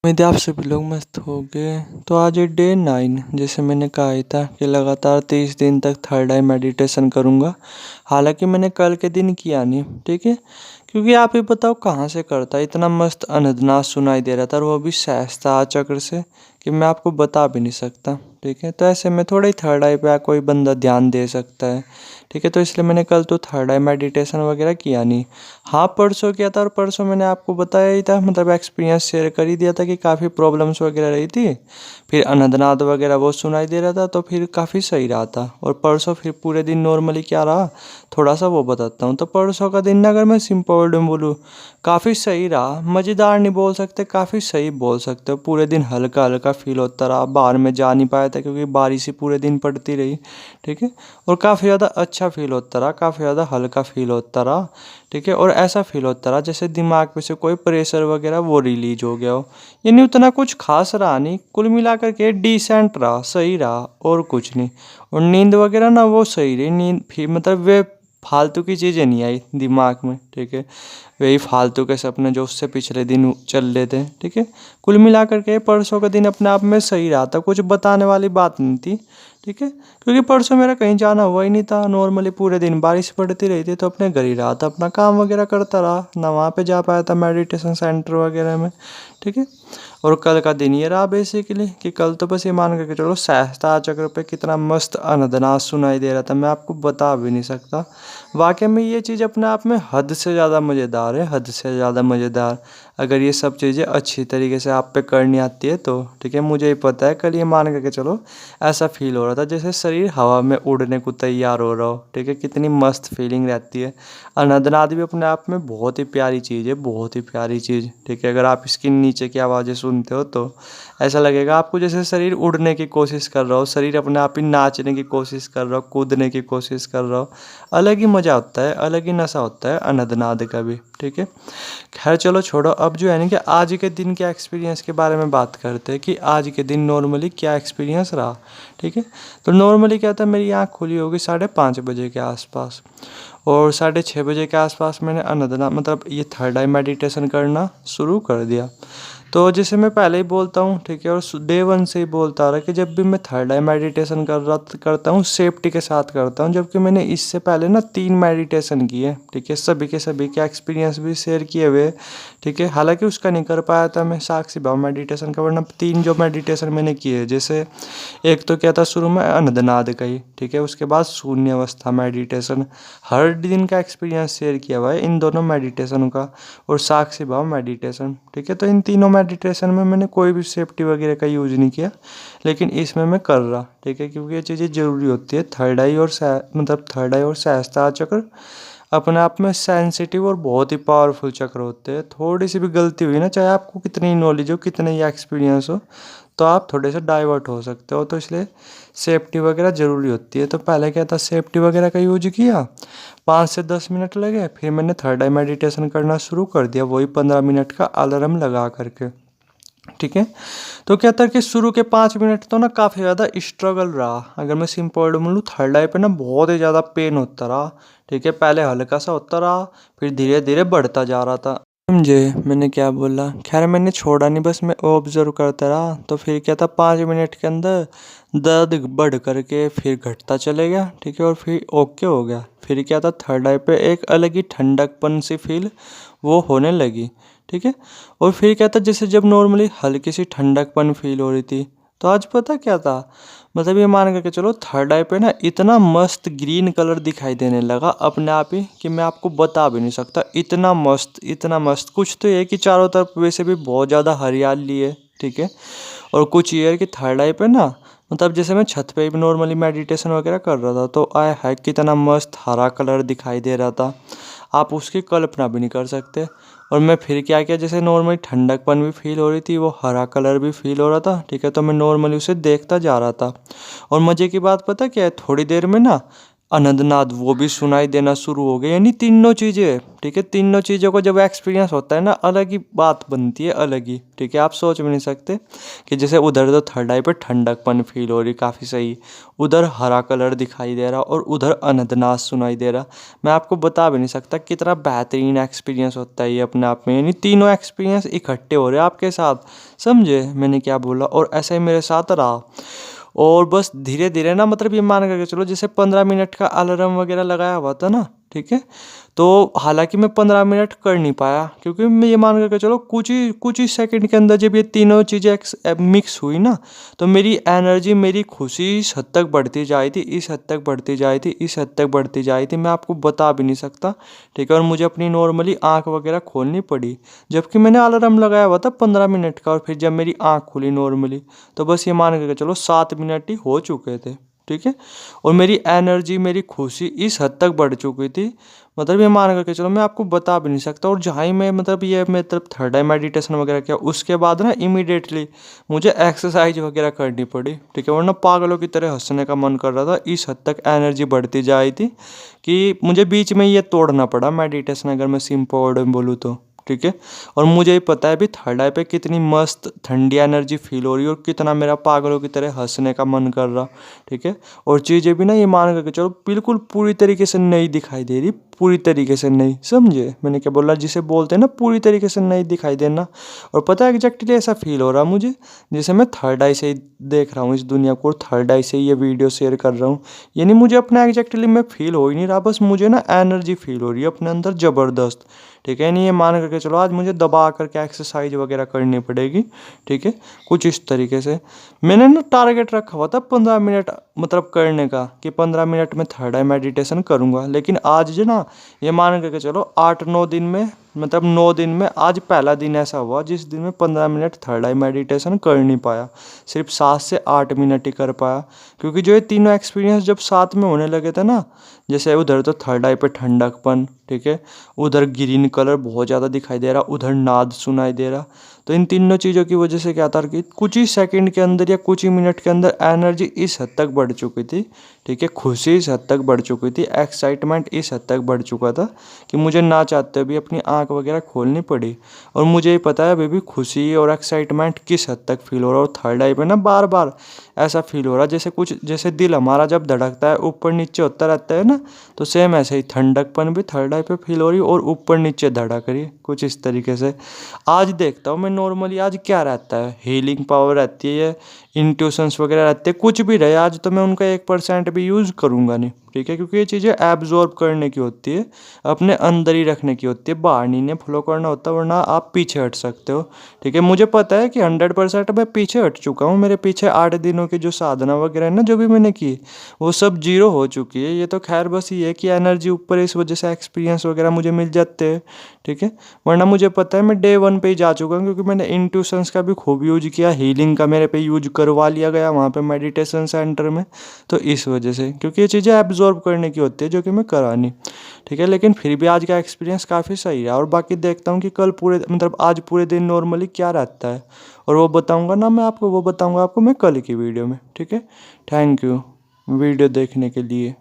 उम्मीद है आप सभी लोग मस्त हो गए। तो आज है डे 9, जैसे मैंने कहा ही था कि लगातार 30 दिन तक थर्ड आई मेडिटेशन करूँगा। हालांकि मैंने कल के दिन किया नहीं, ठीक है, क्योंकि आप ही बताओ कहाँ से करता, इतना मस्त अनहदनाद सुनाई दे रहा था और वो भी सहजता चक्र से कि मैं आपको बता भी नहीं सकता। ठीक है, तो ऐसे में थोड़ा ही थर्ड आई पे कोई बंदा ध्यान दे सकता है। ठीक है, तो इसलिए मैंने कल तो थर्ड आई मेडिटेशन वगैरह किया नहीं। हाँ, परसों किया था और परसों मैंने आपको बताया ही था, मतलब एक्सपीरियंस शेयर कर ही दिया था कि काफ़ी प्रॉब्लम्स वगैरह रही थी। फिर अनहदनाद वगैरह वो सुनाई दे रहा था, तो फिर काफ़ी सही रहा था। और परसों फिर पूरे दिन नॉर्मली क्या रहा, थोड़ा सा वो बताता हूँ। तो परसों का दिन ना, अगर मैं सिंपल वर्ड में बोलूँ, काफ़ी सही रहा। मज़ेदार नहीं बोल सकते, काफ़ी सही बोल सकते हो। पूरे दिन हल्का हल्का फील होता रहा। बाहर में जा नहीं पाया था क्योंकि बारिश ही पूरे दिन पड़ती रही। ठीक है, और काफ़ी ज़्यादा अच्छा फील होता रहा, काफ़ी ज़्यादा हल्का फील होता रहा। ठीक है, और ऐसा फील होता रहा जैसे दिमाग पे से कोई प्रेशर वगैरह वो रिलीज हो गया हो। यानी उतना कुछ खास रहा नहीं, कुल मिलाकर के डिसेंट रहा, सही रहा, और कुछ नहीं। और नींद वगैरह ना वो सही रही, नींद फिर मतलब वे फालतू की चीज़ें नहीं आई दिमाग में। ठीक है, वही फालतू के सपने जो उससे पिछले दिन चल रहे थे। ठीक है, कुल मिलाकर के परसों का दिन अपने आप में सही रहा था, कुछ बताने वाली बात नहीं थी। ठीक है, क्योंकि परसों मेरा कहीं जाना हुआ ही नहीं था। नॉर्मली पूरे दिन बारिश पड़ती रही थी, तो अपने घर ही रहा था, अपना काम वगैरह करता रहा, ना वहाँ पे जा पाया था मेडिटेशन सेंटर वगैरह में। ठीक है, और कल का दिन ये रहा बेसिकली कि कल तो बस ये मान करके चलो सहस्ता चक्र पे कितना मस्त अनहदनाद सुनाई दे रहा था, मैं आपको बता भी नहीं सकता। वाकई में ये चीज़ अपने आप में हद से ज़्यादा मज़ेदार है, हद से ज़्यादा मज़ेदार। अगर ये सब चीज़ें अच्छी तरीके से आप पे करनी आती है तो। ठीक है, मुझे ही पता है, कल ये मान करके चलो ऐसा फील हो रहा था जैसे शरीर हवा में उड़ने को तैयार हो रहा हो। ठीक है, कितनी मस्त फीलिंग रहती है। अनहदनाद भी अपने आप में बहुत ही प्यारी चीज़ है, बहुत ही प्यारी चीज़। ठीक है, अगर आप इसकी नीचे की आवाज़ें सुनते हो तो ऐसा लगेगा आपको जैसे शरीर उड़ने की कोशिश कर रहा हो, शरीर अपने आप ही नाचने की कोशिश कर रहा हो, कूदने की कोशिश कर रहा हो। अलग ही मज़ा होता है, अलग ही नशा होता है अनहदनाद का भी। ठीक है, खैर चलो छोड़ो। अब जो है ना कि आज के दिन के एक्सपीरियंस के बारे में बात करते हैं कि आज के दिन नॉर्मली क्या एक्सपीरियंस रहा। ठीक है, तो नॉर्मली क्या था, मेरी आँख खुली होगी 5:30 बजे के आसपास, और 6:30 बजे के आसपास मैंने अनहदनाद मतलब ये थर्ड आई मेडिटेशन करना शुरू कर दिया। तो जैसे मैं पहले ही बोलता हूँ, ठीक है, और डे 1 से ही बोलता आ रहा है कि जब भी मैं थर्ड आई मेडिटेशन करता हूँ सेफ्टी के साथ करता हूँ। जबकि मैंने इससे पहले ना 3 मेडिटेशन किए। ठीक है, सभी के सभी के एक्सपीरियंस भी शेयर किए हुए। ठीक है, हालांकि उसका नहीं कर पाया था मैं साक्षी भाव मेडिटेशन का, वरना 3 जो मेडिटेशन मैंने किए, जैसे एक तो क्या था शुरू में अनहदनाद का ही। ठीक है, उसके बाद शून्य अवस्था मेडिटेशन। हर दिन का एक्सपीरियंस शेयर किया हुआ है इन दोनों मेडिटेशन का, और साक्षी भाव मेडिटेशन। ठीक है, तो इन तीनों मेडिटेशन में मैंने कोई भी सेफ्टी वगैरह का यूज़ नहीं किया, लेकिन इसमें मैं कर रहा। ठीक है, क्योंकि ये चीज़ें ज़रूरी होती है। थर्ड आई और सहस्त्र चक्र अपने आप में सेंसिटिव और बहुत ही पावरफुल चक्र होते हैं। थोड़ी सी भी गलती हुई ना, चाहे आपको कितनी नॉलेज हो, कितने ही एक्सपीरियंस हो, तो आप थोड़े से डाइवर्ट हो सकते हो। तो इसलिए सेफ्टी वगैरह ज़रूरी होती है। तो पहले क्या था, सेफ्टी वगैरह का यूज किया, 5 से 10 मिनट लगे, फिर मैंने थर्ड आई मेडिटेशन करना शुरू कर दिया, वही 15 मिनट का अलार्म लगा करके। ठीक है, तो क्या था कि शुरू के 5 मिनट तो ना काफ़ी ज़्यादा स्ट्रगल रहा। अगर मैं सिंपल वर्ड में बोलूँ, थर्ड आई पे ना बहुत ही ज़्यादा पेन होता रहा। ठीक है, पहले हल्का सा होता रहा, फिर धीरे धीरे बढ़ता जा रहा था। समझे मैंने क्या बोला? खैर मैंने छोड़ा नहीं, बस मैं ऑब्जर्व करता रहा। तो फिर क्या था, 5 मिनट के अंदर दर्द बढ़ करके फिर घटता चले गया। ठीक है, और फिर ओके हो गया। फिर क्या था, थर्ड आई पे एक अलग ही ठंडकपन सी फील वो होने लगी। ठीक है, और फिर क्या था, जैसे जब नॉर्मली हल्की सी ठंडकपन फील हो रही थी, तो आज पता क्या था, मतलब ये मान करके चलो थर्ड आई पे ना इतना मस्त ग्रीन कलर दिखाई देने लगा अपने आप ही कि मैं आपको बता भी नहीं सकता। इतना मस्त, इतना मस्त। कुछ तो ये कि चारों तरफ वैसे भी बहुत ज़्यादा हरियाली है। ठीक है, और कुछ ये है कि थर्ड आई पे ना, मतलब जैसे मैं छत पे भी नॉर्मली मेडिटेशन वगैरह कर रहा था, तो आय हाय कितना मस्त हरा कलर दिखाई दे रहा था, आप उसकी कल्पना भी नहीं कर सकते। और मैं फिर क्या किया, जैसे नॉर्मली ठंडकपन भी फील हो रही थी, वो हरा कलर भी फील हो रहा था। ठीक है, तो मैं नॉर्मली उसे देखता जा रहा था। और मज़े की बात पता क्या है, थोड़ी देर में ना अनंतनाद वो भी सुनाई देना शुरू हो गए। यानी तीनों चीज़ें, ठीक है, तीनों चीज़ों को जब एक्सपीरियंस होता है ना, अलग ही बात बनती है, अलग ही, ठीक है। आप सोच भी नहीं सकते कि जैसे उधर तो थर्ड आई पे ठंडकपन फील हो रही काफ़ी सही, उधर हरा कलर दिखाई दे रहा और उधर अनंतनाद सुनाई दे रहा। मैं आपको बता भी नहीं सकता कितना बेहतरीन एक्सपीरियंस होता है ये अपने आप में। यानी तीनों एक्सपीरियंस इकट्ठे हो रहे हैं आपके साथ, समझे मैंने क्या बोला। और ऐसा ही मेरे साथ रहा। और बस धीरे धीरे ना, मतलब ये मान करके चलो जैसे 15 मिनट का अलार्म वगैरह लगाया हुआ था ना, ठीक है। तो हालांकि मैं 15 मिनट कर नहीं पाया, क्योंकि मैं ये मान करके चलो कुछ ही सेकंड के अंदर जब ये तीनों चीज़ें मिक्स हुई ना, तो मेरी एनर्जी, मेरी खुशी इस हद तक बढ़ती जाई थी, इस हद तक बढ़ती जाई थी, इस हद तक बढ़ती जाई थी, मैं आपको बता भी नहीं सकता, ठीक है। और मुझे अपनी नॉर्मली आँख वगैरह खोलनी पड़ी, जबकि मैंने अलार्म लगाया हुआ था 15 मिनट का। और फिर जब मेरी आँख खुली नॉर्मली, तो बस ये मान करके चलो 7 मिनट ही हो चुके थे, ठीक है। और मेरी एनर्जी, मेरी खुशी इस हद तक बढ़ चुकी थी, मतलब ये मान करके चलो मैं आपको बता भी नहीं सकता। और जहाँ ही मैं मतलब ये मतलब थर्ड आई मेडिटेशन वगैरह किया, उसके बाद ना इमीडिएटली मुझे एक्सरसाइज वगैरह करनी पड़ी, ठीक है। वरना पागलों की तरह हंसने का मन कर रहा था, इस हद तक एनर्जी बढ़ती जा रही थी कि मुझे बीच में ये तोड़ना पड़ा मेडिटेशन, अगर मैं सिंपल वर्ड में बोलूँ तो, ठीक है। और मुझे ही पता है अभी थर्ड आई पे कितनी मस्त ठंडी एनर्जी फील हो रही है और कितना मेरा पागलों की तरह हंसने का मन कर रहा, ठीक है। और चीज़ें भी ना ये मान करके चलो बिल्कुल पूरी तरीके से नई दिखाई दे रही, पूरी तरीके से नहीं, समझे मैंने क्या बोला, जिसे बोलते हैं ना पूरी तरीके से नहीं दिखाई देना। और पता है एग्जैक्टली ऐसा फील हो रहा मुझे, जैसे मैं थर्ड आई से ही देख रहा हूँ इस दुनिया को, थर्ड आई से ही ये वीडियो शेयर कर रहा हूँ। यानी मुझे अपना एग्जैक्टली में फील हो ही नहीं रहा, बस मुझे ना एनर्जी फील हो रही है अपने अंदर ज़बरदस्त, ठीक है। नहीं ये मान करके चलो आज मुझे दबा करके एक्सरसाइज वगैरह करनी पड़ेगी, ठीक है। कुछ इस तरीके से मैंने ना टारगेट रखा हुआ था 15 मिनट मतलब करने का, कि 15 मिनट में थर्ड आई मेडिटेशन करूँगा। लेकिन आज जो ना ये मान करके चलो 8-9 दिन में, मतलब 9 दिन में आज पहला दिन ऐसा हुआ जिस दिन में 15 मिनट थर्ड आई मेडिटेशन कर नहीं पाया, सिर्फ 7 से 8 मिनट ही कर पाया। क्योंकि जो ये तीनों एक्सपीरियंस जब साथ में होने लगे थे ना, जैसे उधर तो थर्ड आई पे ठंडकपन, ठीक है, उधर ग्रीन कलर बहुत ज़्यादा दिखाई दे रहा, उधर नाद सुनाई दे रहा, तो इन तीनों चीज़ों की वजह से क्या था कि कुछ ही सेकंड के अंदर या कुछ ही मिनट के अंदर एनर्जी इस हद तक बढ़ चुकी थी, ठीक है, खुशी इस हद तक बढ़ चुकी थी, एक्साइटमेंट इस हद तक बढ़ चुका था कि मुझे ना चाहते हुए भी अपनी आँख वगैरह खोलनी पड़ी। और मुझे ही पता है अभी भी खुशी और एक्साइटमेंट किस हद तक फील हो रहा है। और थर्ड आई पे ना बार बार ऐसा फील हो रहा है जैसे कुछ, जैसे दिल हमारा जब धड़कता है ऊपर नीचे होता रहता है ना, तो सेम ऐसे ही ठंडकपन भी थर्ड आई पे फील हो रही है और ऊपर नीचे धड़क रही है, कुछ इस तरीके से। आज देखता हूँ मैं नॉर्मली आज क्या रहता है, हीलिंग पावर रहती है, इंट्यूशंस वगैरह रहते हैं, कुछ भी रहे आज तो मैं उनका 1% भी यूज़ करूँगा नहीं, ठीक है। क्योंकि ये चीज़ें एब्जॉर्ब करने की होती है, अपने अंदर ही रखने की होती है, बाहर नहीं ने फ्लो करना होता, वरना आप पीछे हट सकते हो, ठीक है। मुझे पता है कि 100% मैं पीछे हट चुका हूँ। मेरे पीछे 8 दिनों की जो साधना वगैरह है ना, जो भी मैंने की, वो सब जीरो हो चुकी है। ये तो खैर बस ये है कि एनर्जी ऊपर इस वजह से एक्सपीरियंस वगैरह मुझे मिल जाते हैं, ठीक है। वरना मुझे पता है मैं डे 1 पे ही जा चुका हूँ, क्योंकि मैंने इंट्यूशंस का भी खूब यूज किया, हीलिंग का मेरे पे यूज करवा लिया गया वहाँ पे मेडिटेशन सेंटर में। तो इस वजह से, क्योंकि ये चीज़ें एब्जॉर्ब करने की होती है जो कि मैं करा नहीं, ठीक है। लेकिन फिर भी आज का एक्सपीरियंस काफ़ी सही है। और बाकी देखता हूँ कि कल पूरे मतलब आज पूरे दिन नॉर्मली क्या रहता है, और वो बताऊँगा ना मैं आपको, वो बताऊँगा आपको मैं कल की वीडियो में, ठीक है। थैंक यू वीडियो देखने के लिए।